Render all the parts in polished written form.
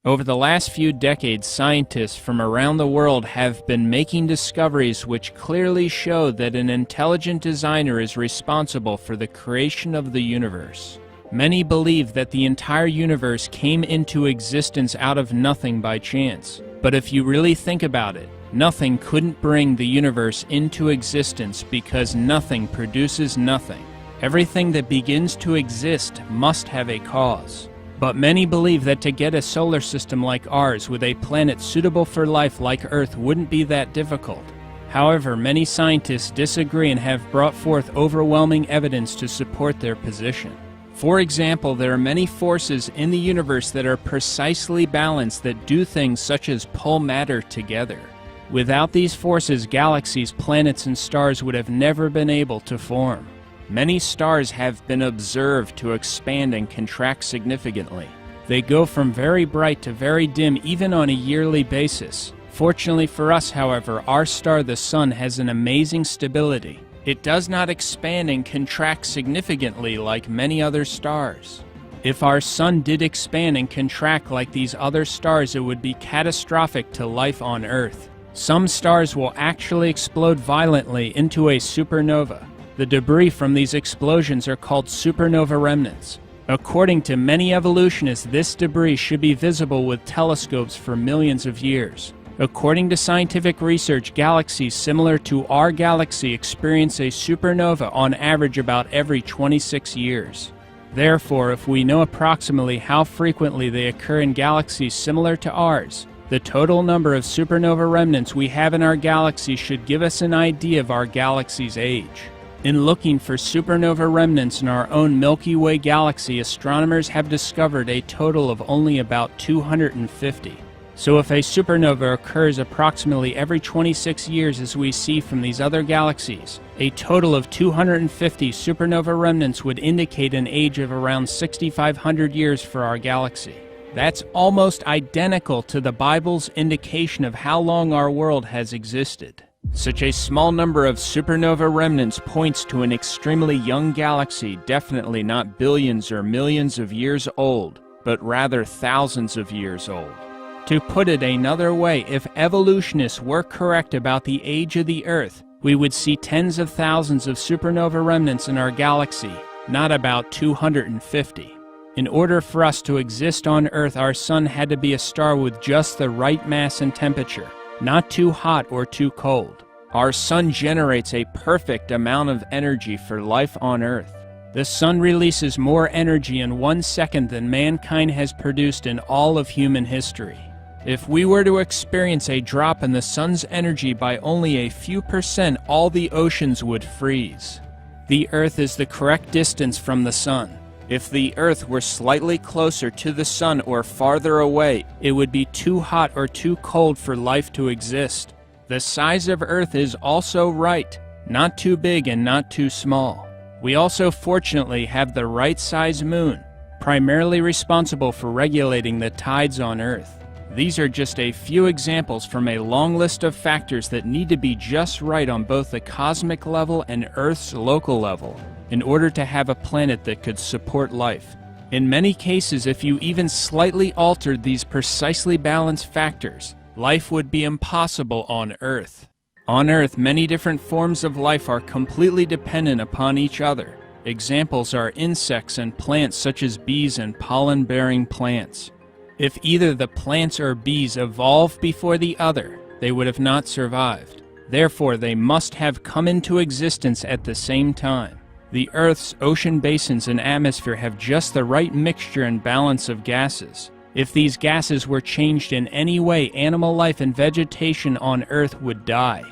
Over the last few decades, scientists from around the world have been making discoveries which clearly show that an intelligent designer is responsible for the creation of the universe. Many believe that the entire universe came into existence out of nothing by chance. But if you really think about it, nothing couldn't bring the universe into existence because nothing produces nothing. Everything that begins to exist must have a cause. But many believe that to get a solar system like ours with a planet suitable for life like Earth wouldn't be that difficult. However, many scientists disagree and have brought forth overwhelming evidence to support their position. For example, there are many forces in the universe that are precisely balanced that do things such as pull matter together. Without these forces, galaxies, planets, and stars would have never been able to form. Many stars have been observed to expand and contract significantly. They go from very bright to very dim even on a yearly basis. Fortunately for us, however, our star, the Sun, has an amazing stability. It does not expand and contract significantly like many other stars. If our Sun did expand and contract like these other stars, it would be catastrophic to life on Earth. Some stars will actually explode violently into a supernova. The debris from these explosions are called supernova remnants. According to many evolutionists, this debris should be visible with telescopes for millions of years. According to scientific research, galaxies similar to our galaxy experience a supernova on average about every 26 years. Therefore, if we know approximately how frequently they occur in galaxies similar to ours, the total number of supernova remnants we have in our galaxy should give us an idea of our galaxy's age. In looking for supernova remnants in our own Milky Way galaxy, astronomers have discovered a total of only about 250. So if a supernova occurs approximately every 26 years as we see from these other galaxies, a total of 250 supernova remnants would indicate an age of around 6,500 years for our galaxy. That's almost identical to the Bible's indication of how long our world has existed. Such a small number of supernova remnants points to an extremely young galaxy, definitely not billions or millions of years old, but rather thousands of years old. To put it another way, if evolutionists were correct about the age of the Earth, we would see tens of thousands of supernova remnants in our galaxy, not about 250. In order for us to exist on Earth, our Sun had to be a star with just the right mass and temperature. Not too hot or too cold. Our Sun generates a perfect amount of energy for life on Earth. The Sun releases more energy in 1 second than mankind has produced in all of human history. If we were to experience a drop in the Sun's energy by only a few percent, all the oceans would freeze. The Earth is the correct distance from the Sun. If the Earth were slightly closer to the Sun or farther away, it would be too hot or too cold for life to exist. The size of Earth is also right, not too big and not too small. We also fortunately have the right size moon, primarily responsible for regulating the tides on Earth. These are just a few examples from a long list of factors that need to be just right on both the cosmic level and Earth's local level, in order to have a planet that could support life. In many cases, if you even slightly altered these precisely balanced factors, life would be impossible on Earth. On Earth, many different forms of life are completely dependent upon each other. Examples are insects and plants such as bees and pollen-bearing plants. If either the plants or bees evolved before the other, they would have not survived. Therefore, they must have come into existence at the same time. The Earth's ocean basins and atmosphere have just the right mixture and balance of gases. If these gases were changed in any way, animal life and vegetation on Earth would die.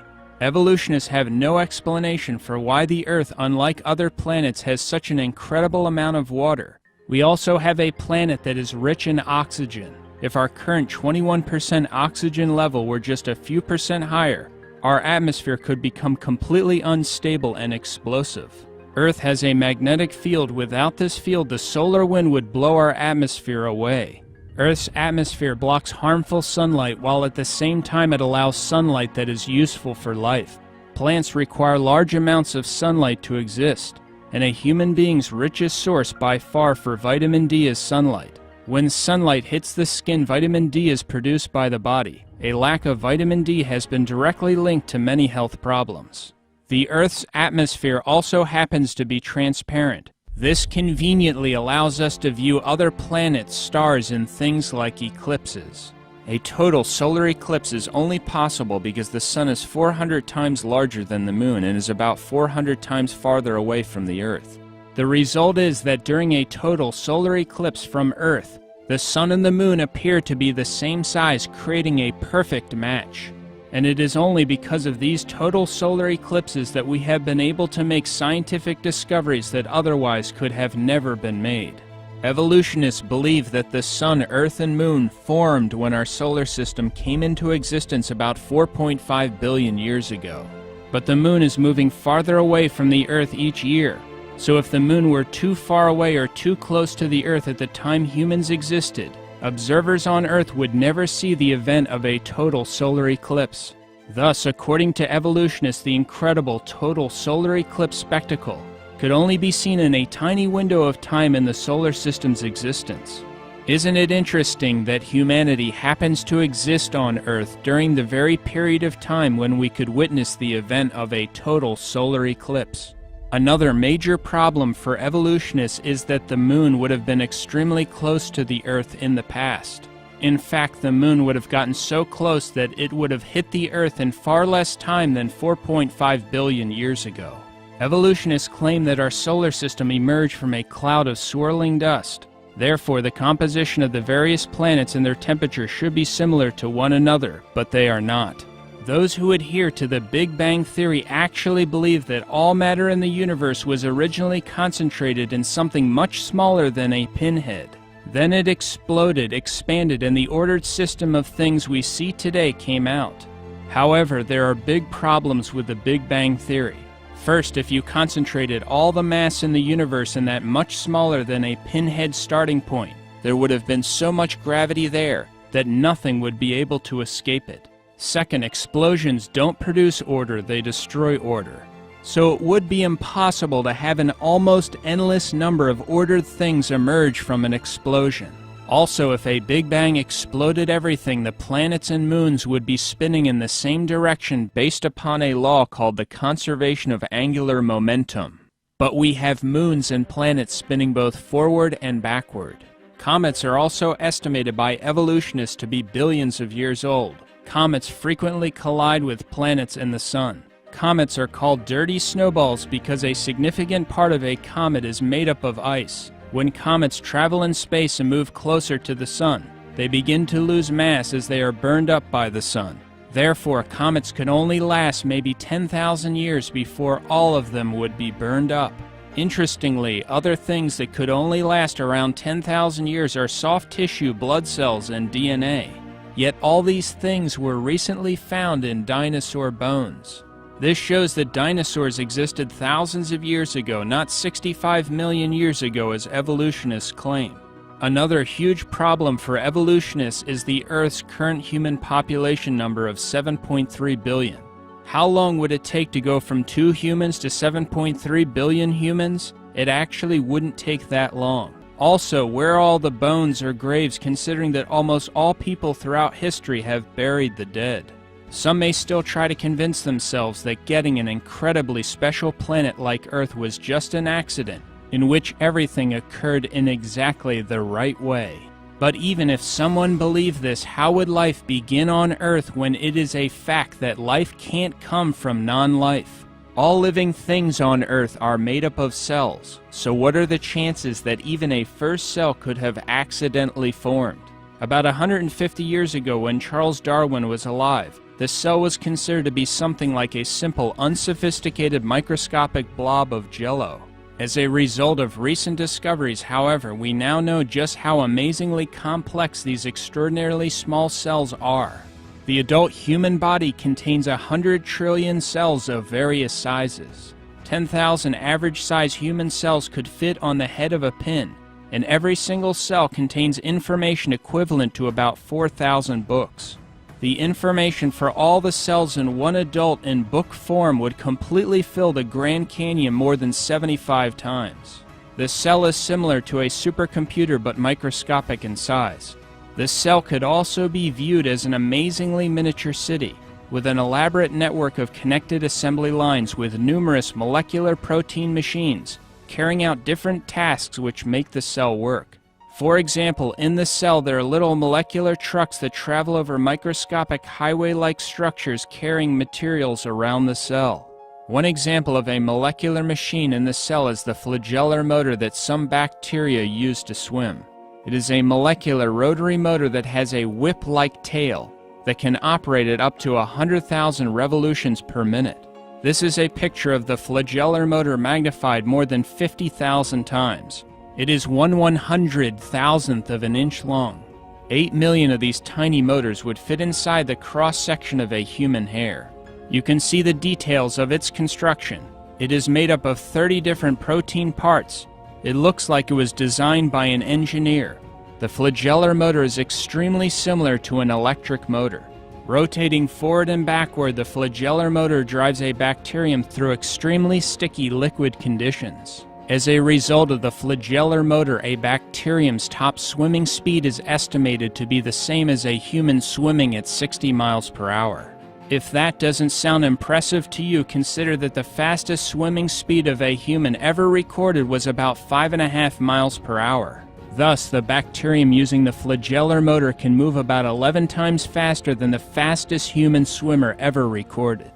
Evolutionists have no explanation for why the Earth, unlike other planets, has such an incredible amount of water. We also have a planet that is rich in oxygen. If our current 21% oxygen level were just a few percent higher, our atmosphere could become completely unstable and explosive. Earth has a magnetic field. Without this field, the solar wind would blow our atmosphere away. Earth's atmosphere blocks harmful sunlight, while at the same time it allows sunlight that is useful for life. Plants require large amounts of sunlight to exist, and a human being's richest source by far for vitamin D is sunlight. When sunlight hits the skin, vitamin D is produced by the body. A lack of vitamin D has been directly linked to many health problems. The Earth's atmosphere also happens to be transparent. This conveniently allows us to view other planets, stars, and things like eclipses. A total solar eclipse is only possible because the sun is 400 times larger than the moon and is about 400 times farther away from the Earth. The result is that during a total solar eclipse from Earth, the sun and the moon appear to be the same size, creating a perfect match. And it is only because of these total solar eclipses that we have been able to make scientific discoveries that otherwise could have never been made. Evolutionists believe that the sun, Earth, and moon formed when our solar system came into existence about 4.5 billion years ago. But the moon is moving farther away from the Earth each year. So if the moon were too far away or too close to the Earth at the time humans existed, observers on Earth would never see the event of a total solar eclipse. Thus, according to evolutionists, the incredible total solar eclipse spectacle could only be seen in a tiny window of time in the solar system's existence. Isn't it interesting that humanity happens to exist on Earth during the very period of time when we could witness the event of a total solar eclipse? Another major problem for evolutionists is that the moon would have been extremely close to the Earth in the past. In fact, the moon would have gotten so close that it would have hit the Earth in far less time than 4.5 billion years ago. Evolutionists claim that our solar system emerged from a cloud of swirling dust. Therefore, the composition of the various planets and their temperature should be similar to one another, but they are not. Those who adhere to the Big Bang Theory actually believe that all matter in the universe was originally concentrated in something much smaller than a pinhead. Then it exploded, expanded, and the ordered system of things we see today came out. However, there are big problems with the Big Bang Theory. First, if you concentrated all the mass in the universe in that much smaller than a pinhead starting point, there would have been so much gravity there that nothing would be able to escape it. Second, explosions don't produce order, they destroy order. So it would be impossible to have an almost endless number of ordered things emerge from an explosion. Also, if a Big Bang exploded everything, the planets and moons would be spinning in the same direction based upon a law called the conservation of angular momentum. But we have moons and planets spinning both forward and backward. Comets are also estimated by evolutionists to be billions of years old. Comets frequently collide with planets and the sun. Comets are called dirty snowballs because a significant part of a comet is made up of ice. When comets travel in space and move closer to the sun, they begin to lose mass as they are burned up by the sun. Therefore, comets could only last maybe 10,000 years before all of them would be burned up. Interestingly, other things that could only last around 10,000 years are soft tissue, blood cells, and DNA. Yet all these things were recently found in dinosaur bones. This shows that dinosaurs existed thousands of years ago, not 65 million years ago as evolutionists claim. Another huge problem for evolutionists is the Earth's current human population number of 7.3 billion. How long would it take to go from 2 humans to 7.3 billion humans? It actually wouldn't take that long. Also, where are all the bones or graves, considering that almost all people throughout history have buried the dead? Some may still try to convince themselves that getting an incredibly special planet like Earth was just an accident, in which everything occurred in exactly the right way. But even if someone believed this, how would life begin on Earth when it is a fact that life can't come from non-life? All living things on Earth are made up of cells, so what are the chances that even a first cell could have accidentally formed? About 150 years ago, when Charles Darwin was alive, the cell was considered to be something like a simple, unsophisticated microscopic blob of jello. As a result of recent discoveries, however, we now know just how amazingly complex these extraordinarily small cells are. The adult human body contains 100 trillion cells of various sizes. 10,000 average-size human cells could fit on the head of a pin, and every single cell contains information equivalent to about 4,000 books. The information for all the cells in one adult in book form would completely fill the Grand Canyon more than 75 times. The cell is similar to a supercomputer but microscopic in size. The cell could also be viewed as an amazingly miniature city, with an elaborate network of connected assembly lines with numerous molecular protein machines, carrying out different tasks which make the cell work. For example, in the cell there are little molecular trucks that travel over microscopic highway-like structures carrying materials around the cell. One example of a molecular machine in the cell is the flagellar motor that some bacteria use to swim. It is a molecular rotary motor that has a whip-like tail that can operate at up to 100,000 revolutions per minute. This is a picture of the flagellar motor magnified more than 50,000 times. It is 1/100,000th of an inch long. 8 million of these tiny motors would fit inside the cross-section of a human hair. You can see the details of its construction. It is made up of 30 different protein parts. It looks like it was designed by an engineer. The flagellar motor is extremely similar to an electric motor. Rotating forward and backward, the flagellar motor drives a bacterium through extremely sticky liquid conditions. As a result of the flagellar motor, a bacterium's top swimming speed is estimated to be the same as a human swimming at 60 miles per hour. If that doesn't sound impressive to you, consider that the fastest swimming speed of a human ever recorded was about 5.5 miles per hour. Thus, the bacterium using the flagellar motor can move about 11 times faster than the fastest human swimmer ever recorded.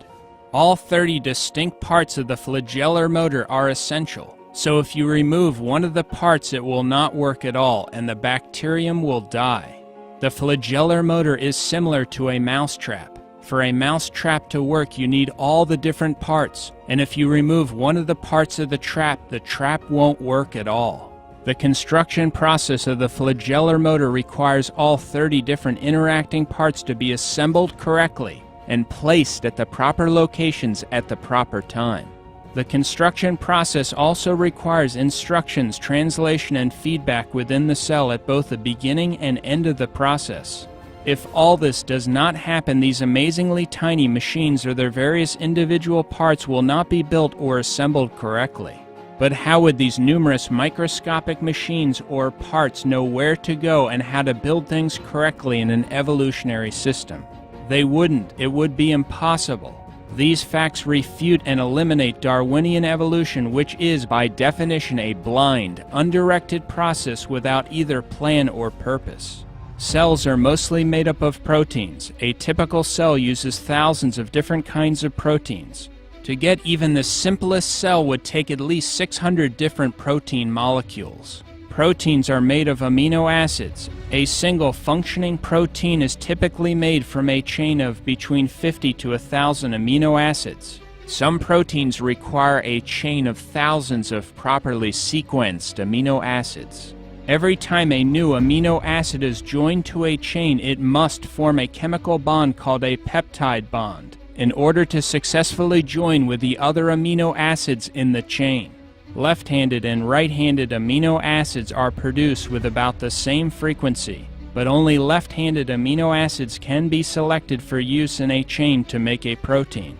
All 30 distinct parts of the flagellar motor are essential, so if you remove one of the parts it will not work at all and the bacterium will die. The flagellar motor is similar to a mousetrap. For a mousetrap to work, you need all the different parts, and if you remove one of the parts of the trap won't work at all. The construction process of the flagellar motor requires all 30 different interacting parts to be assembled correctly and placed at the proper locations at the proper time. The construction process also requires instructions, translation, and feedback within the cell at both the beginning and end of the process. If all this does not happen, these amazingly tiny machines or their various individual parts will not be built or assembled correctly. But how would these numerous microscopic machines or parts know where to go and how to build things correctly in an evolutionary system? They wouldn't. It would be impossible. These facts refute and eliminate Darwinian evolution, which is by definition a blind, undirected process without either plan or purpose. Cells are mostly made up of proteins. A typical cell uses thousands of different kinds of proteins. To get even the simplest cell would take at least 600 different protein molecules. Proteins are made of amino acids. A single functioning protein is typically made from a chain of between 50 to 1,000 amino acids. Some proteins require a chain of thousands of properly sequenced amino acids. Every time a new amino acid is joined to a chain, it must form a chemical bond called a peptide bond in order to successfully join with the other amino acids in the chain. Left-handed and right-handed amino acids are produced with about the same frequency, but only left-handed amino acids can be selected for use in a chain to make a protein.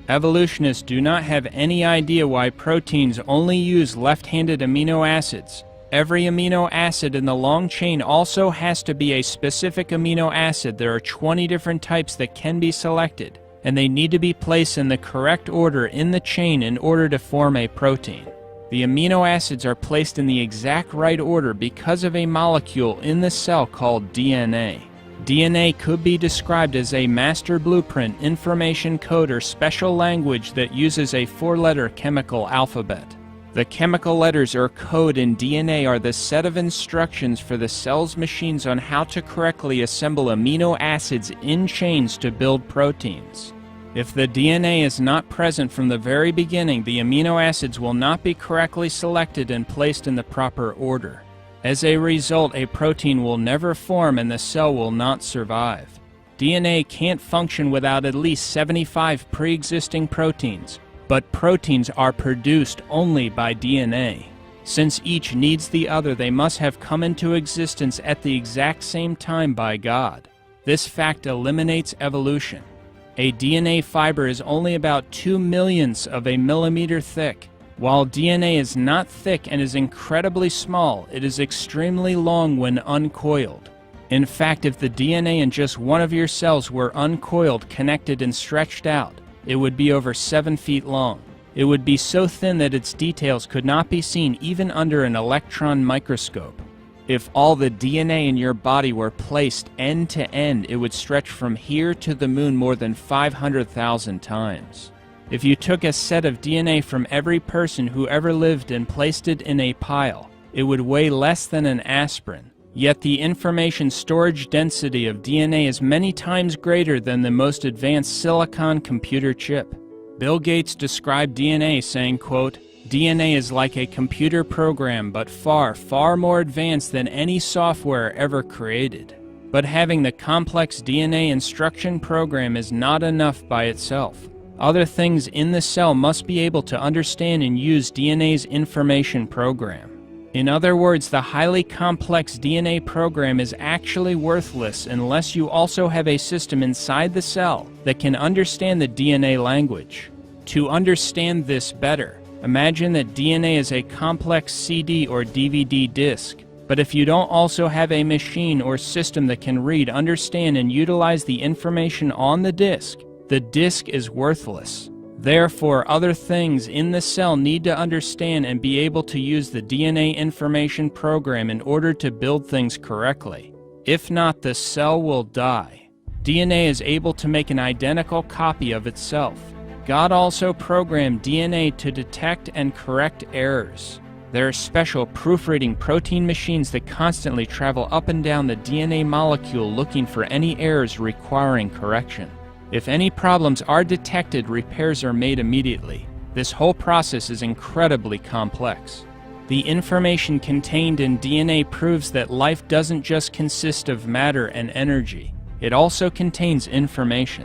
Evolutionists do not have any idea why proteins only use left-handed amino acids. Every amino acid in the long chain also has to be a specific amino acid. There are 20 different types that can be selected, and they need to be placed in the correct order in the chain in order to form a protein. The amino acids are placed in the exact right order because of a molecule in the cell called DNA. DNA could be described as a master blueprint, information code, or special language that uses a 4-letter chemical alphabet. The chemical letters or code in DNA are the set of instructions for the cell's machines on how to correctly assemble amino acids in chains to build proteins. If the DNA is not present from the very beginning, the amino acids will not be correctly selected and placed in the proper order. As a result, a protein will never form and the cell will not survive. DNA can't function without at least 75 pre-existing proteins. But proteins are produced only by DNA. Since each needs the other, they must have come into existence at the exact same time by God. This fact eliminates evolution. A DNA fiber is only about 2 millionths of a millimeter thick. While DNA is not thick and is incredibly small, it is extremely long when uncoiled. In fact, if the DNA in just one of your cells were uncoiled, connected, and stretched out, it would be over 7 feet long. It would be so thin that its details could not be seen even under an electron microscope. If all the DNA in your body were placed end to end, it would stretch from here to the moon more than 500,000 times. If you took a set of DNA from every person who ever lived and placed it in a pile, it would weigh less than an aspirin. Yet the information storage density of DNA is many times greater than the most advanced silicon computer chip. Bill Gates described DNA saying, quote, "DNA is like a computer program, but far, far more advanced than any software ever created." But having the complex DNA instruction program is not enough by itself. Other things in the cell must be able to understand and use DNA's information program. In other words, the highly complex DNA program is actually worthless unless you also have a system inside the cell that can understand the DNA language. To understand this better, imagine that DNA is a complex CD or DVD disc. But if you don't also have a machine or system that can read, understand, and utilize the information on the disc is worthless. Therefore, other things in the cell need to understand and be able to use the DNA information program in order to build things correctly. If not, the cell will die. DNA is able to make an identical copy of itself. God also programmed DNA to detect and correct errors. There are special proofreading protein machines that constantly travel up and down the DNA molecule looking for any errors requiring correction. If any problems are detected, repairs are made immediately. This whole process is incredibly complex. The information contained in DNA proves that life doesn't just consist of matter and energy. It also contains information.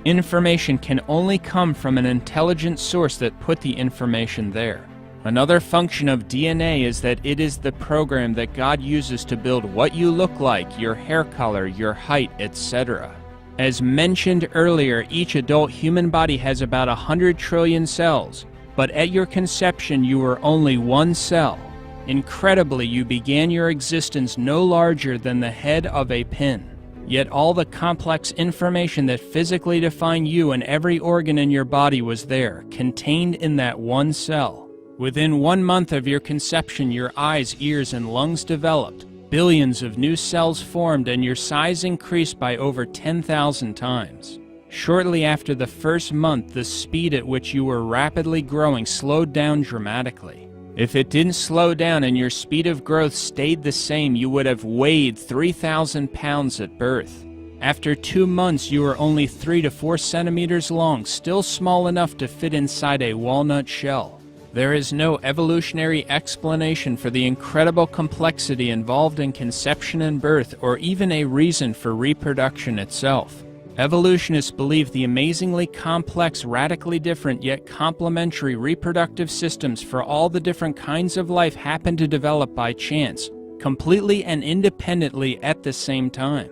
Information can only come from an intelligent source that put the information there. Another function of DNA is that it is the program that God uses to build what you look like, your hair color, your height, etc. As mentioned earlier, each adult human body has about 100 trillion cells, but at your conception you were only one cell. Incredibly, you began your existence no larger than the head of a pin. Yet all the complex information that physically defined you and every organ in your body was there, contained in that one cell. Within 1 month of your conception, your eyes, ears, and lungs developed. Billions of new cells formed and your size increased by over 10,000 times. Shortly after the first month, the speed at which you were rapidly growing slowed down dramatically. If it didn't slow down and your speed of growth stayed the same, you would have weighed 3,000 pounds at birth. After 2 months, you were only 3 to 4 centimeters long, still small enough to fit inside a walnut shell. There is no evolutionary explanation for the incredible complexity involved in conception and birth, or even a reason for reproduction itself. Evolutionists believe the amazingly complex, radically different yet complementary reproductive systems for all the different kinds of life happen to develop by chance, completely and independently at the same time.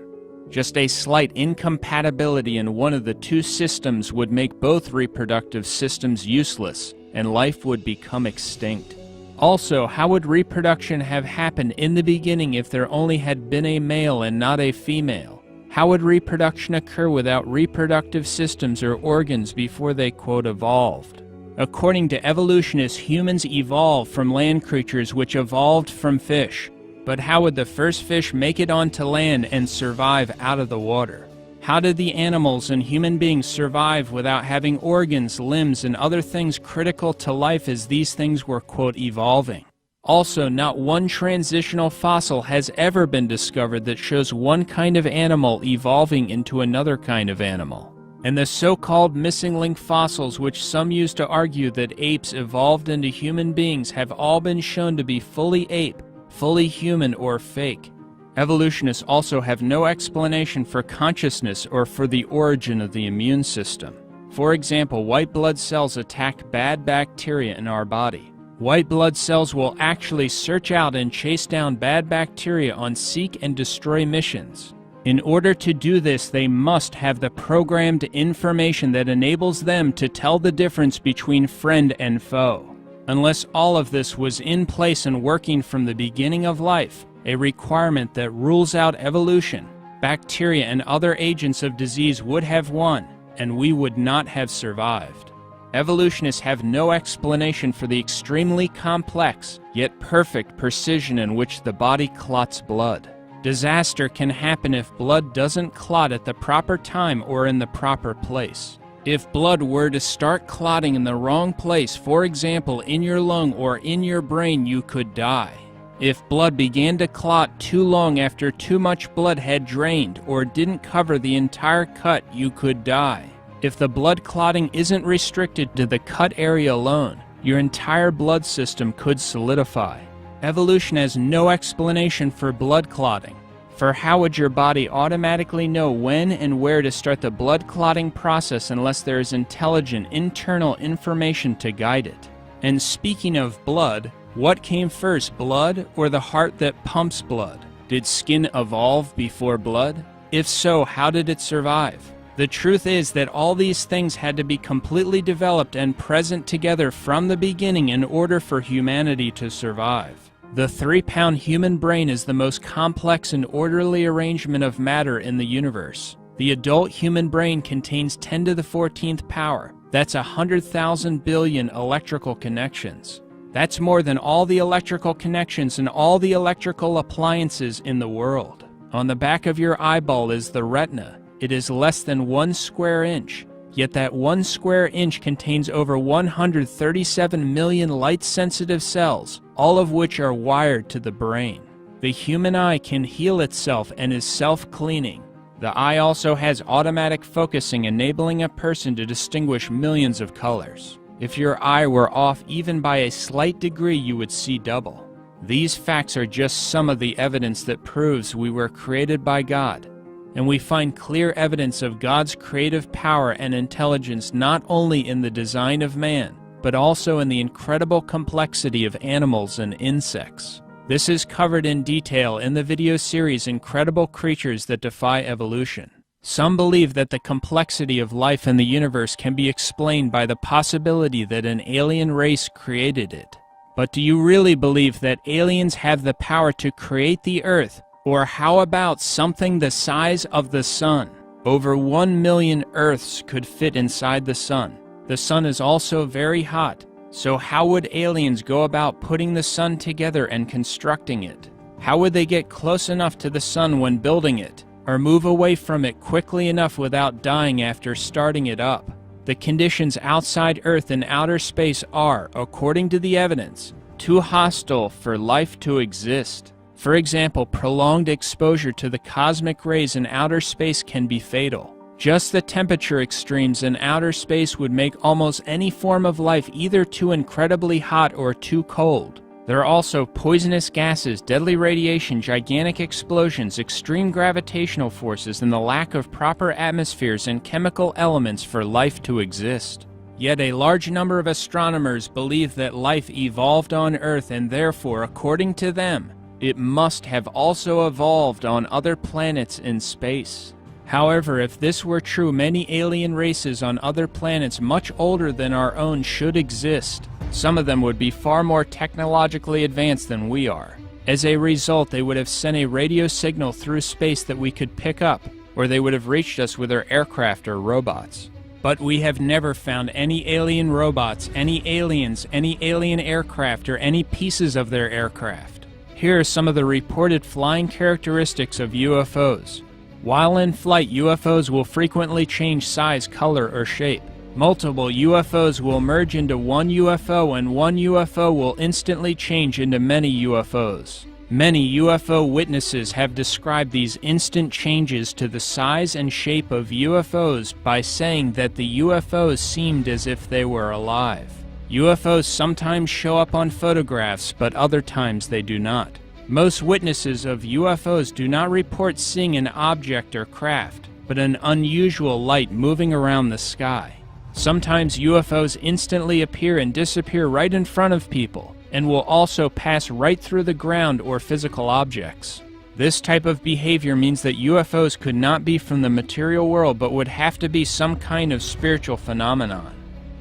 Just a slight incompatibility in one of the two systems would make both reproductive systems useless, and life would become extinct. Also, how would reproduction have happened in the beginning if there only had been a male and not a female? How would reproduction occur without reproductive systems or organs before they, quote, evolved? According to evolutionists, humans evolved from land creatures which evolved from fish. But how would the first fish make it onto land and survive out of the water? How did the animals and human beings survive without having organs, limbs, and other things critical to life as these things were, quote, evolving? Also, not one transitional fossil has ever been discovered that shows one kind of animal evolving into another kind of animal. And the so-called missing link fossils, which some use to argue that apes evolved into human beings, have all been shown to be fully ape, fully human, or fake. Evolutionists also have no explanation for consciousness or for the origin of the immune system. For example, white blood cells attack bad bacteria in our body. White blood cells will actually search out and chase down bad bacteria on seek and destroy missions. In order to do this, they must have the programmed information that enables them to tell the difference between friend and foe. Unless all of this was in place and working from the beginning of life, a requirement that rules out evolution, bacteria and other agents of disease would have won, and we would not have survived. Evolutionists have no explanation for the extremely complex, yet perfect precision in which the body clots blood. Disaster can happen if blood doesn't clot at the proper time or in the proper place. If blood were to start clotting in the wrong place, for example in your lung or in your brain, you could die. If blood began to clot too long after too much blood had drained or didn't cover the entire cut, you could die. If the blood clotting isn't restricted to the cut area alone, your entire blood system could solidify. Evolution has no explanation for blood clotting. For how would your body automatically know when and where to start the blood clotting process unless there is intelligent internal information to guide it? And speaking of blood, what came first, blood or the heart that pumps blood? Did skin evolve before blood? If so, how did it survive? The truth is that all these things had to be completely developed and present together from the beginning in order for humanity to survive. The 3-pound human brain is the most complex and orderly arrangement of matter in the universe. The adult human brain contains 10 to the 14th power. That's 100,000 billion electrical connections. That's more than all the electrical connections and all the electrical appliances in the world. On the back of your eyeball is the retina. It is less than 1 square inch. Yet that 1 square inch contains over 137 million light-sensitive cells, all of which are wired to the brain. The human eye can heal itself and is self-cleaning. The eye also has automatic focusing, enabling a person to distinguish millions of colors. If your eye were off even by a slight degree, you would see double. These facts are just some of the evidence that proves we were created by God. And we find clear evidence of God's creative power and intelligence not only in the design of man, but also in the incredible complexity of animals and insects. This is covered in detail in the video series Incredible Creatures That Defy Evolution. Some believe that the complexity of life in the universe can be explained by the possibility that an alien race created it. But do you really believe that aliens have the power to create the Earth? Or how about something the size of the sun? Over 1 million Earths could fit inside the sun. The sun is also very hot. So how would aliens go about putting the sun together and constructing it? How would they get close enough to the sun when building it? Or move away from it quickly enough without dying after starting it up? The conditions outside Earth and outer space are, according to the evidence, too hostile for life to exist. For example, prolonged exposure to the cosmic rays in outer space can be fatal. Just the temperature extremes in outer space would make almost any form of life either too incredibly hot or too cold. There are also poisonous gases, deadly radiation, gigantic explosions, extreme gravitational forces, and the lack of proper atmospheres and chemical elements for life to exist. Yet a large number of astronomers believe that life evolved on Earth, and therefore, according to them, it must have also evolved on other planets in space. However, if this were true, many alien races on other planets much older than our own should exist. Some of them would be far more technologically advanced than we are. As a result, they would have sent a radio signal through space that we could pick up, or they would have reached us with their aircraft or robots. But we have never found any alien robots, any aliens, any alien aircraft, or any pieces of their aircraft. Here are some of the reported flying characteristics of UFOs. While in flight, UFOs will frequently change size, color, or shape. Multiple UFOs will merge into one UFO, and one UFO will instantly change into many UFOs. Many UFO witnesses have described these instant changes to the size and shape of UFOs by saying that the UFOs seemed as if they were alive. UFOs sometimes show up on photographs, but other times they do not. Most witnesses of UFOs do not report seeing an object or craft, but an unusual light moving around the sky. Sometimes UFOs instantly appear and disappear right in front of people, and will also pass right through the ground or physical objects. This type of behavior means that UFOs could not be from the material world, but would have to be some kind of spiritual phenomenon.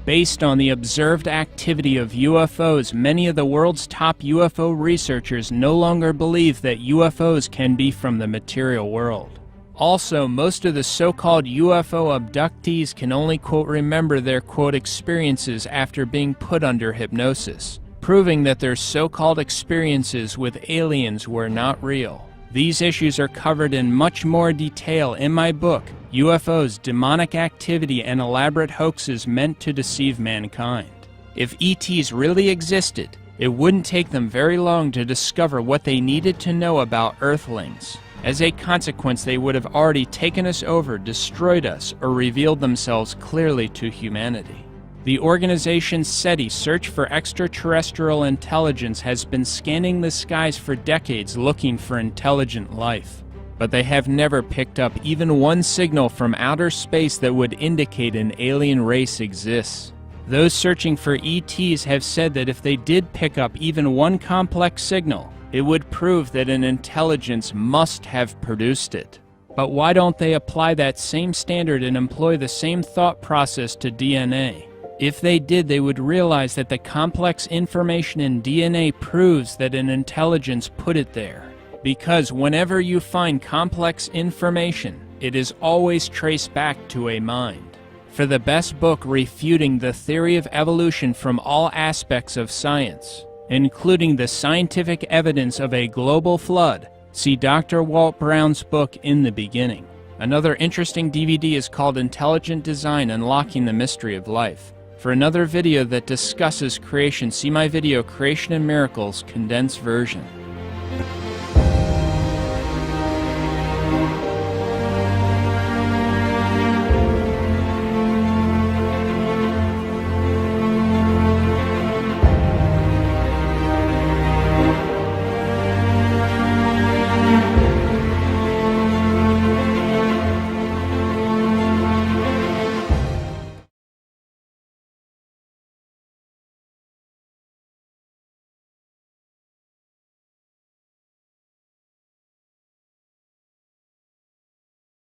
Based on the observed activity of UFOs, many of the world's top UFO researchers no longer believe that UFOs can be from the material world. Also, most of the so-called UFO abductees can only, quote, remember their, quote, experiences after being put under hypnosis, proving that their so-called experiences with aliens were not real. These issues are covered in much more detail in my book, UFOs, Demonic Activity and Elaborate Hoaxes Meant to Deceive Mankind. If ETs really existed, it wouldn't take them very long to discover what they needed to know about Earthlings. As a consequence, they would have already taken us over, destroyed us, or revealed themselves clearly to humanity. The organization SETI, Search for Extraterrestrial Intelligence, has been scanning the skies for decades looking for intelligent life. But they have never picked up even one signal from outer space that would indicate an alien race exists. Those searching for ETs have said that if they did pick up even one complex signal, it would prove that an intelligence must have produced it. But why don't they apply that same standard and employ the same thought process to DNA? If they did, they would realize that the complex information in DNA proves that an intelligence put it there. Because whenever you find complex information, it is always traced back to a mind. For the best book refuting the theory of evolution from all aspects of science, including the scientific evidence of a global flood, see Dr. Walt Brown's book In the Beginning. Another interesting DVD is called Intelligent Design: Unlocking the Mystery of Life. For another video that discusses creation, see my video Creation and Miracles, condensed version.